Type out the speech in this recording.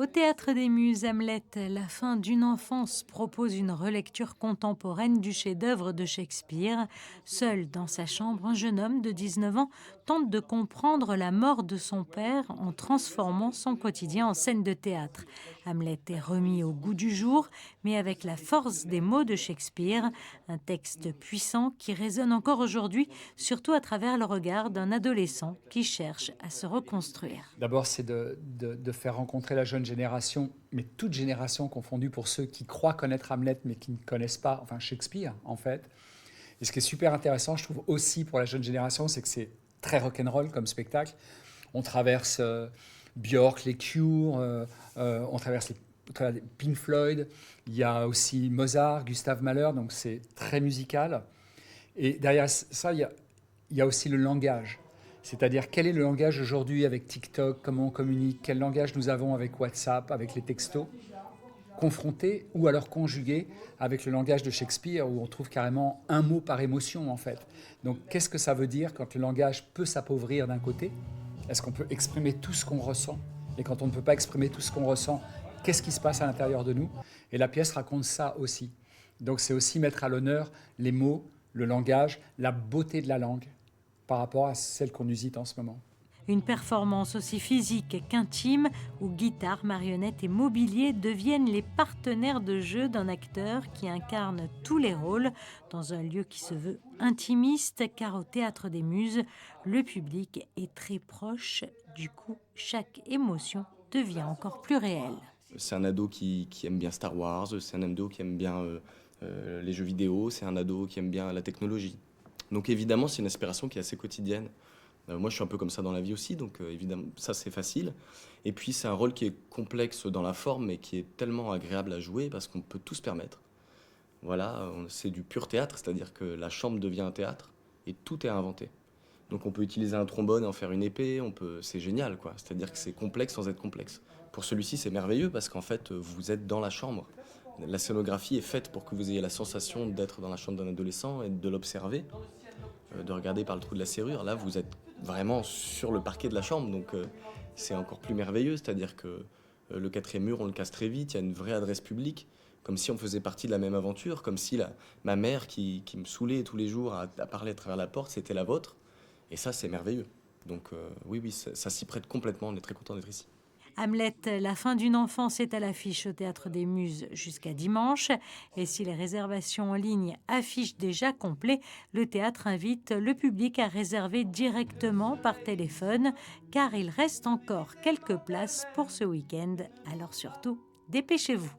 Au Théâtre des Muses, Hamlet, la fin d'une enfance propose une relecture contemporaine du chef-d'œuvre de Shakespeare. Seul dans sa chambre, un jeune homme de 19 ans tente de comprendre la mort de son père en transformant son quotidien en scène de théâtre. Hamlet est remis au goût du jour, mais avec la force des mots de Shakespeare, un texte puissant qui résonne encore aujourd'hui, surtout à travers le regard d'un adolescent qui cherche à se reconstruire. D'abord, c'est de faire rencontrer la jeune génération, mais toute génération confondue, pour ceux qui croient connaître Hamlet, mais qui ne connaissent pas, enfin Shakespeare, en fait. Et ce qui est super intéressant, je trouve aussi pour la jeune génération, c'est que c'est très rock'n'roll comme spectacle. On traverse Björk, les Cure, on traverse les Pink Floyd, il y a aussi Mozart, Gustave Mahler, donc c'est très musical. Et derrière ça, il y a aussi le langage. C'est-à-dire quel est le langage aujourd'hui avec TikTok, comment on communique, quel langage nous avons avec WhatsApp, avec les textos, confronté ou alors conjugué avec le langage de Shakespeare où on trouve carrément un mot par émotion en fait. Donc qu'est-ce que ça veut dire quand le langage peut s'appauvrir d'un côté? Est-ce qu'on peut exprimer tout ce qu'on ressent? Et quand on ne peut pas exprimer tout ce qu'on ressent, qu'est-ce qui se passe à l'intérieur de nous? Et la pièce raconte ça aussi. Donc c'est aussi mettre à l'honneur les mots, le langage, la beauté de la langue par rapport à celle qu'on usite en ce moment. Une performance aussi physique qu'intime, où guitare, marionnette et mobilier deviennent les partenaires de jeu d'un acteur qui incarne tous les rôles dans un lieu qui se veut intimiste, car au Théâtre des Muses, le public est très proche. Du coup, chaque émotion devient encore plus réelle. C'est un ado qui aime bien Star Wars, c'est un ado qui aime bien les jeux vidéo, c'est un ado qui aime bien la technologie. Donc évidemment, c'est une aspiration qui est assez quotidienne. Moi, je suis un peu comme ça dans la vie aussi, donc évidemment, ça c'est facile. Et puis, c'est un rôle qui est complexe dans la forme, mais qui est tellement agréable à jouer parce qu'on peut tout se permettre. Voilà, c'est du pur théâtre, c'est-à-dire que la chambre devient un théâtre et tout est à inventer. Donc, on peut utiliser un trombone et en faire une épée, c'est génial, quoi. C'est-à-dire que c'est complexe sans être complexe. Pour celui-ci, c'est merveilleux parce qu'en fait, vous êtes dans la chambre. La scénographie est faite pour que vous ayez la sensation d'être dans la chambre d'un adolescent et de l'observer, de regarder par le trou de la serrure. Là, vous êtes vraiment sur le parquet de la chambre, donc c'est encore plus merveilleux. C'est-à-dire que le quatrième mur, on le casse très vite, il y a une vraie adresse publique, comme si on faisait partie de la même aventure, comme si ma mère qui me saoulait tous les jours à parler à travers la porte, c'était la vôtre. Et ça, c'est merveilleux. Donc oui, ça s'y prête complètement, on est très content d'être ici. Hamlet, la fin d'une enfance est à l'affiche au Théâtre des Muses jusqu'à dimanche. Et si les réservations en ligne affichent déjà complet, le théâtre invite le public à réserver directement par téléphone, car il reste encore quelques places pour ce week-end. Alors surtout, dépêchez-vous.